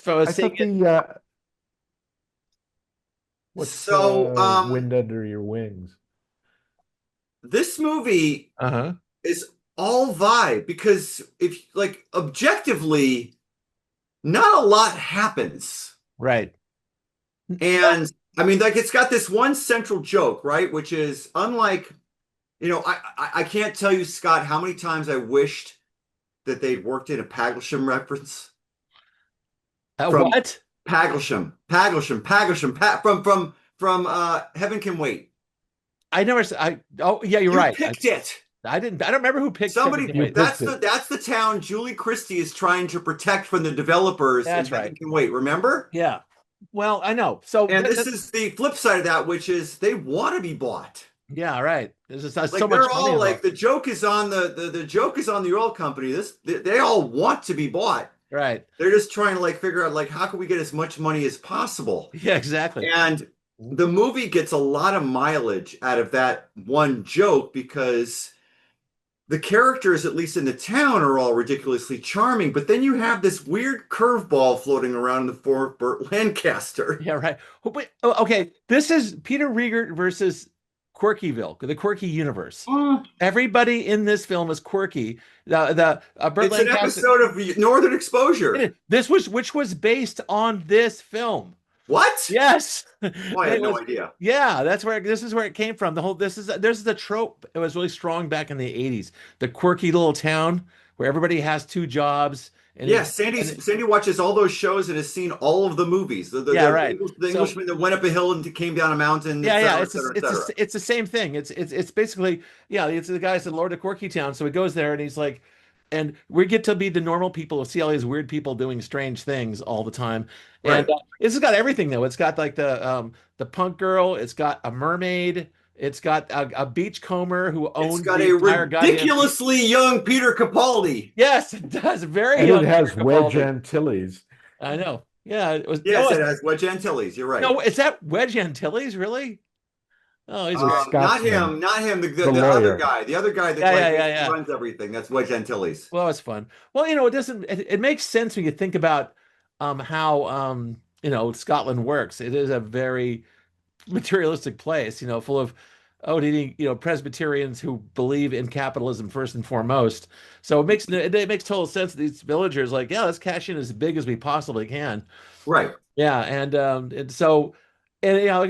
I seeing thought it. what's So, Wind Under Your Wings? this movie Uh-huh. is all vibe because if like objectively, not a lot happens. Right. No. And I mean, like it's got this one central joke, right? Which is unlike, I can't tell you, Scott, how many times I wished that they'd worked in a Paglisham reference from What? from Heaven Can Wait. I never. Oh, yeah, you're You right. picked it. I didn't. I don't remember who picked Heaven Somebody Can You Wait. that's That's the that's the town Julie Christie is trying to protect from the developers in right. Heaven Can Wait, remember? Yeah. Well, I know. So And this is the flip side of that, which is they want to be bought. yeah, right. There's just so Like much they're money all like involved. the joke is on the joke is on the oil company. They all want to be bought. Right. They're just trying to like figure out like how can we get as much money as possible. Yeah, exactly. And the movie gets a lot of mileage out of that one joke because the characters, at least in the town, are all ridiculously charming. But then you have this weird curveball floating around in the form of Burt Lancaster. Yeah, right. Oh, wait, okay. This is Peter Riegert versus Quirkyville, the Quirky universe. Mm. Everybody in this film is quirky. The Burt It's an Lancaster. episode of Northern Exposure. This was which was based on this film. What? Yes, Oh, I had it no was. idea. Yeah, that's where this is where it came from. The whole this is the trope. It was really strong back in the '80s. The quirky little town where everybody has two jobs and Yeah, it's Sandy and Sandy watches all those shows and has seen all of the movies. yeah, right. The So Englishman that went up a hill and came down a mountain, et yeah, yeah, cetera, et cetera, et cetera. it's the same thing. It's basically yeah. It's the guy said Lord of Quirky Town. So he goes there and he's like, and we get to be the normal people who see all these weird people doing strange things all the time. And Right. this has got everything though. It's got like the punk girl. It's got a mermaid. It's got a beachcomber who It's owns got the a entire goddamn. ridiculously young Peter Capaldi. Yes, it does. Very And it young Peter has Wedge Capaldi. Antilles. I know. Yeah, it was. Yes, it has Wedge Antilles. You're right. No, is that Wedge Antilles really? Oh, he's The great. Scotsman, not him, The the other lawyer. guy, the other guy that Yeah, like yeah, yeah, yeah. runs everything. That's Wedge Antilles. Well, it's fun. Well, it doesn't it makes sense when you think about how Scotland works. It is a very materialistic place, full of ODD, Presbyterians who believe in capitalism first and foremost. So it makes total sense that these villagers like, yeah, let's cash in as big as we possibly can. Right. Yeah, and so like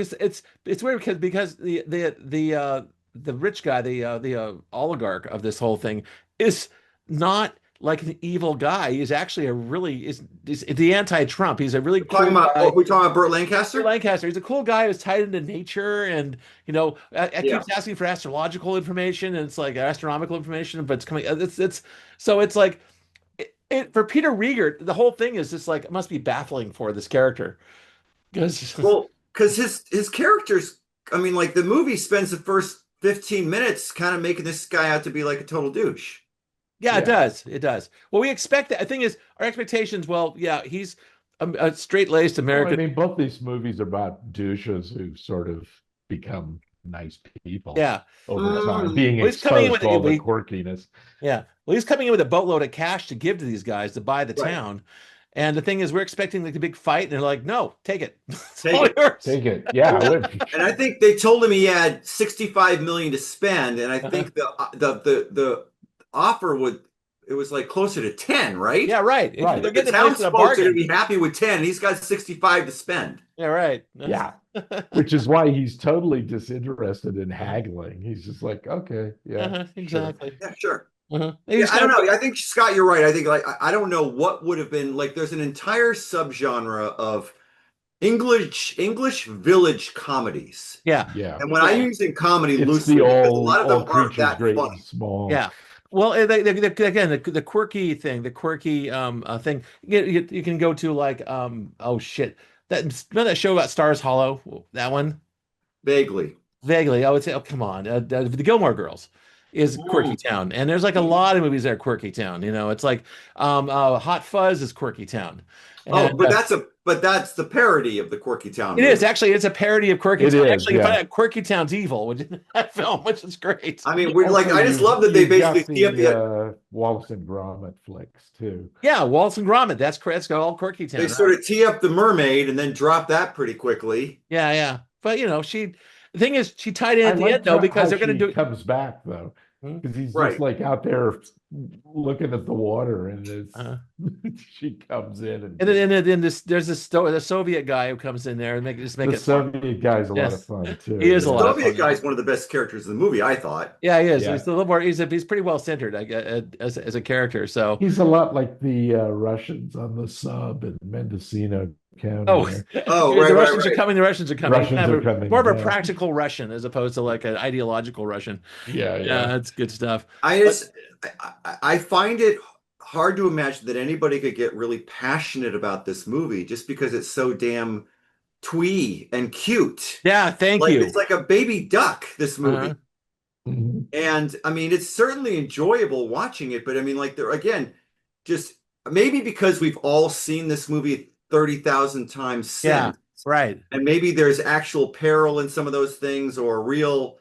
it's weird because the rich guy, the oligarch of this whole thing is not like an evil guy. He's actually a really is the anti-Trump. He's a really cool guy. We're talking about Burt Burt Lancaster? Lancaster. He's a cool guy who's tied into nature, and I Yeah. keeps asking for astrological information, and it's like astronomical information, but it's coming. It's so it's like for Peter Riegert, the whole thing is just like it must be baffling for this character because Well, because his characters, I mean, like the movie spends the first 15 minutes kind of making this guy out to be like a total douche. yeah, it Yeah. does, it does. Well, we expect that. The thing is, our expectations. Well, yeah, he's a straight-laced Well, I American. mean, both these movies are about douches who sort of become nice people Yeah, over time, Mm. being well, he's coming in exposed with to all the we, quirkiness. yeah. Well, he's coming in with a boatload of cash to give to these guys to buy the Right. town. And the thing is, we're expecting like a big fight, and they're like, "No, take it. It's Take all it. yours." Take it. Yeah. And I think they told him he had 65 million to spend, and I Uh-huh. think the offer would it was like closer to 10, right? Yeah, right. Right. They're Like the getting a place in a townsfolk are going to bargain. be happy with 10, and he's got 65 to spend. Yeah, right. Yeah. Which is why he's totally disinterested in haggling. He's just like, okay, yeah, sure. Exactly. Yeah, sure. Uh-huh. Yeah, I don't know. I think Scott, you're right. I think like I don't know what would have been like. There's an entire subgenre of English village comedies, Yeah. Yeah. and when I'm using comedy It's loosely, the because a lot of them all aren't creatures that great and funny. small. Yeah. Well, again, the quirky thing, the quirky thing, you can go to like oh shit, remember that show about Stars Hollow, that one Vaguely. vaguely. I would say, oh come on, the Gilmore Girls. is Quirky Town, and there's like a lot of movies that are Quirky Town. It's like Hot Fuzz is Quirky Town, Oh, and but that's the parody of the Quirky Town it is movie. actually it's a parody of Quirky It Town. is, Actually, you find yeah. out Quirky Town's evil, which in that film, which is great. I mean, we're like, Also, I just love that they you've basically got tee up the the, Wallace and Gromit flicks too. Yeah, Waltz and Gromit. That's correct. It's got all Quirky they Town, sort right? of tee up the mermaid and then drop that pretty quickly. Yeah, yeah. But the thing is, she tied in I at the end liked though because how they're going she to do. comes back though, Hmm? because he's just Right. like out there looking at the water, and Uh, she comes in and and then, there's the Soviet guy who comes in there and make the it fun. Soviet guy's a lot of Yes, fun he is a The too. lot of Soviet fun. guy is one of the best characters in the movie, I thought. Yeah, he is. Yeah, He's a little more. He's pretty well centered, as a character. So, he's a lot like the Russians on the sub in Mendocino County oh, there. Oh, the right, right, Russians are right. coming. The Russians are coming. Russians Kind are of more coming, of a yeah. practical Russian as opposed to like an ideological Russian. Yeah, Yeah, yeah. that's good stuff. I But just I find it hard to imagine that anybody could get really passionate about this movie just because it's so damn twee and cute. yeah, thank Like it's you. like a baby duck, this Uh, movie. Mhm. And I mean, it's certainly enjoyable watching it, but I mean, like there again, just maybe because we've all seen this movie 30,000 times yeah, since, right. and maybe there's actual peril in some of those things or real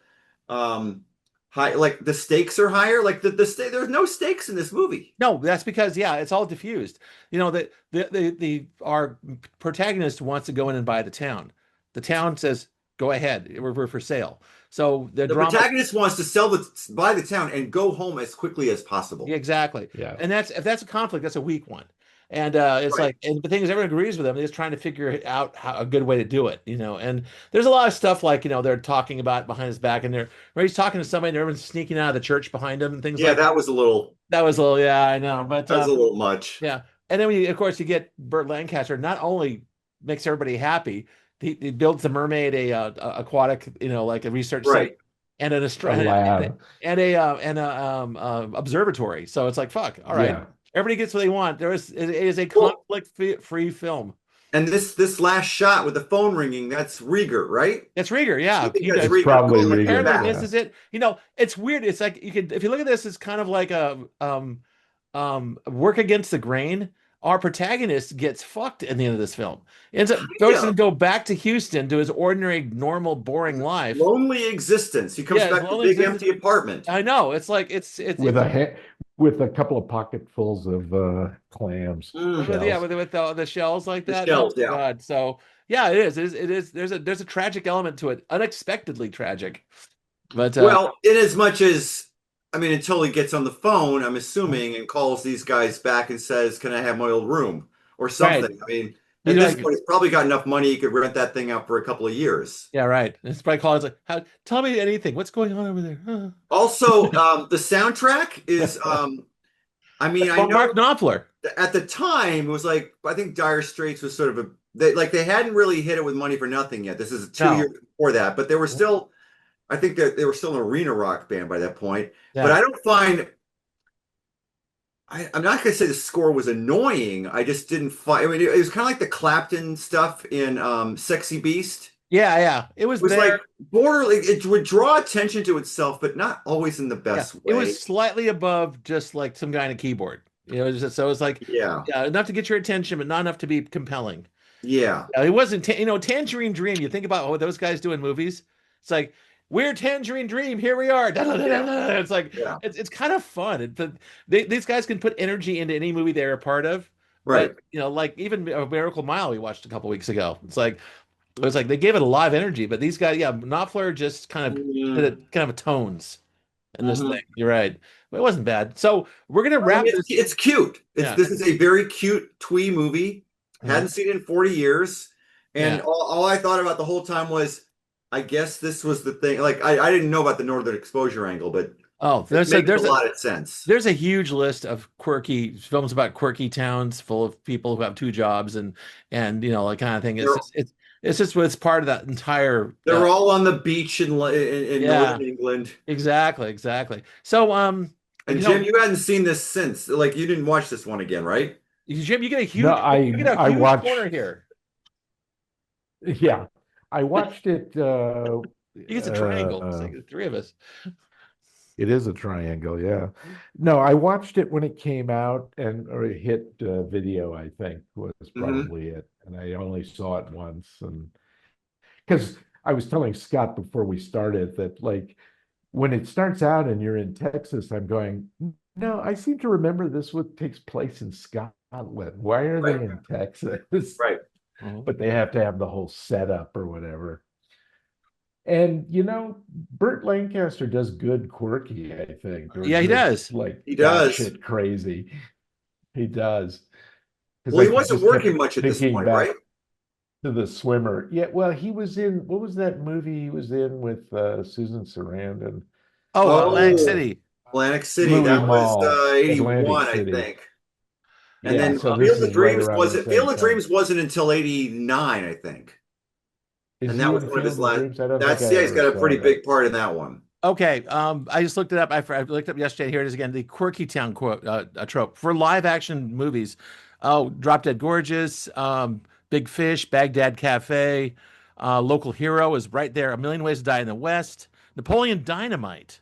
um high like the stakes are higher. Like there's no stakes in this movie. No, that's because it's all diffused. That the our protagonist wants to go in and buy the town. The town says, "Go ahead, we're for sale." So the The drama. protagonist wants to buy the town and go home as quickly as Yeah, possible. exactly. Yeah. And if that's a conflict, that's a weak one. And it's Right. like, and the thing is, everyone agrees with them. They're just trying to figure out how a good way to do it. And there's a lot of stuff like, they're talking about behind his back, and where he's talking to somebody, and everyone's sneaking out of the church behind him and things Yeah, like that. That was a little, yeah, I know. But that was a little much. yeah. And then of course, you get Burt Lancaster, not only makes everybody happy, he builds the mermaid aquatic, like a research site Right. and an A lab. and a observatory. So it's like, fuck, all right. Yeah. Everybody gets what they want. It is a Well, conflict-free film. and this last shot with the phone ringing, that's Rieger, right? It's Rieger, I yeah. think He that's does. It's Rieger probably calling him Rieger, Apparently, back. this yeah. is it. It's weird. It's like if you look at this, it's kind of like a work against the grain. Our protagonist gets fucked at the end of this film. Ends up Kind goes to of. go back to Houston to his ordinary, normal, boring life. Lonely existence. He comes Yeah, his back to a lonely big existence. empty apartment. I know. It's like it's With with a couple of pocketfuls of clams, yeah, shells. with the shells like The that. Oh shells, my yeah. God. So yeah, it is. It is. There's a tragic element to it, unexpectedly tragic. But Well, in as much as I mean, until he gets on the phone, I'm assuming, and calls these guys back and says, "Can I have my old room?" or right, something. I mean, he's at this like, point, he's probably got enough money he could rent that thing out for a couple of years. yeah, right. It's probably called like, tell me anything. What's going on over there? Also, the soundtrack is, I mean, That's I from Mark know Knopfler. at the time it was like I think Dire Straits was sort of they hadn't really hit it with Money for Nothing yet. This is 2 years No. before that, but they were still I think that they were still an arena rock band by that point. But Yeah. I don't find I'm not gonna say the score was annoying. I just didn't find. I mean, it was kind of like the Clapton stuff in "Sexy Beast." Yeah, yeah. It It was was like there. borderline. It would draw attention to itself, but not always in the Yeah. best It way. was slightly above just like some guy on a keyboard. So it was like, Yeah, yeah, enough to get your attention, but not enough to be compelling. yeah, It wasn't, Tangerine Dream. You think about what those guys do in movies. It's like, we're Tangerine Dream. Here we are. yeah, It's like, yeah. it's kind of fun. These guys can put energy into any movie they're a part of. Right. But, like even Miracle Mile we watched a couple weeks ago. It was like they gave it a lot of energy, but these guys, yeah, Knopfler just kind of did Mm-hmm. it kind of tones in this thing. You're right. But it wasn't bad. So we're gonna I mean, wrap this. it's cute. Yeah. This is a very cute twee movie. Mhm. Hadn't seen it in 40 years, and Yeah. all I thought about the whole time was, I guess this was the thing. Like I didn't know about the northern exposure angle, but Oh, it there's a makes a there's a lot of sense. there's a huge list of quirky films about quirky towns full of people who have two jobs and that kind of thing. They're It's part of that entire they're all on the beach in yeah, northern England. exactly. So And you Jim, know, you hadn't seen this since. Like you didn't watch this one again, right? Jim, No, you get a I huge watched. corner here. Yeah, I watched it. You get a triangle. It's like the three of us. It is a triangle, yeah. No, I watched it when it came out, and or it hit video, I think was Hmm. probably it. And I only saw it once, and because I was telling Scott before we started that like when it starts out and you're in Texas, I'm going, no, I seem to remember this what takes place in Scotland. Why are they Right, in Texas? right. Mhm. But they have to have the whole setup or whatever. And Burt Lancaster does good quirky, I think, or Yeah, he good does. like He does. batshit crazy. He does. Because Well, he I wasn't just kept working much at this thinking point, right? back to the swimmer. Yeah, well, he was in what was that movie he was in with Susan Sarandon? Oh, Atlantic Oh, City. Atlantic City. Louis That was Mall, Atlantic 81, I City. think. And Yeah, then so this Field of is right Dreams around the wasn't same Field of time. Dreams wasn't until 89, I think. Is And that he was in one of his Field of last. Dreams? I don't think That's I yeah, he's ever got a saw pretty that. big part in that one. Okay, I just looked it up. I looked up yesterday. Here it is again. The quirky town quote, a trope for live action movies. Oh, Drop Dead Gorgeous, Big Fish, Baghdad Cafe, Local Hero is right there. A Million Ways to Die in the West, Napoleon Dynamite,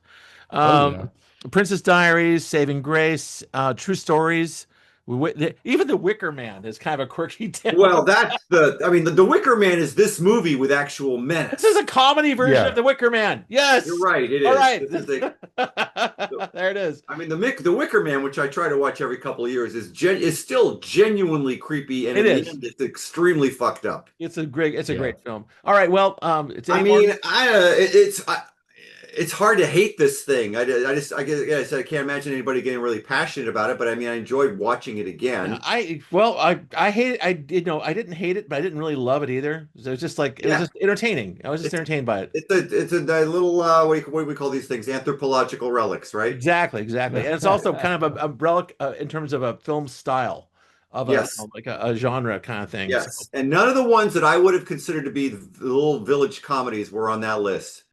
Oh um, yeah. Princess Diaries, Saving Grace, True Stories. Even The Wicker Man is kind of a quirky town. Well, that's I mean, the Wicker Man is this movie with actual This is menace. a comedy version of Yeah. The Wicker Man. You're Yes. right, it All is. right. This is a There it is. I mean, the Wicker Man, which I try to watch every couple of years, is still genuinely creepy, and It in the is. end, it's extremely fucked up. It's a Yeah. great film. All right. Well, it's I any more. mean, it's hard to hate this thing. I just I guess yeah, I said I can't imagine anybody getting really passionate about it, but I mean, I enjoyed watching it Yeah, again. I hate it. I didn't hate it, but I didn't really love it either. So it was just like it was Yeah, just entertaining. I was just it's entertained by it. a little what do we call these things? Anthropological relics, right? Exactly, exactly. And it's also kind of a relic in terms of a film style of Yes. like a genre kind of thing. So Yes. And none of the ones that I would have considered to be the little village comedies were on that list.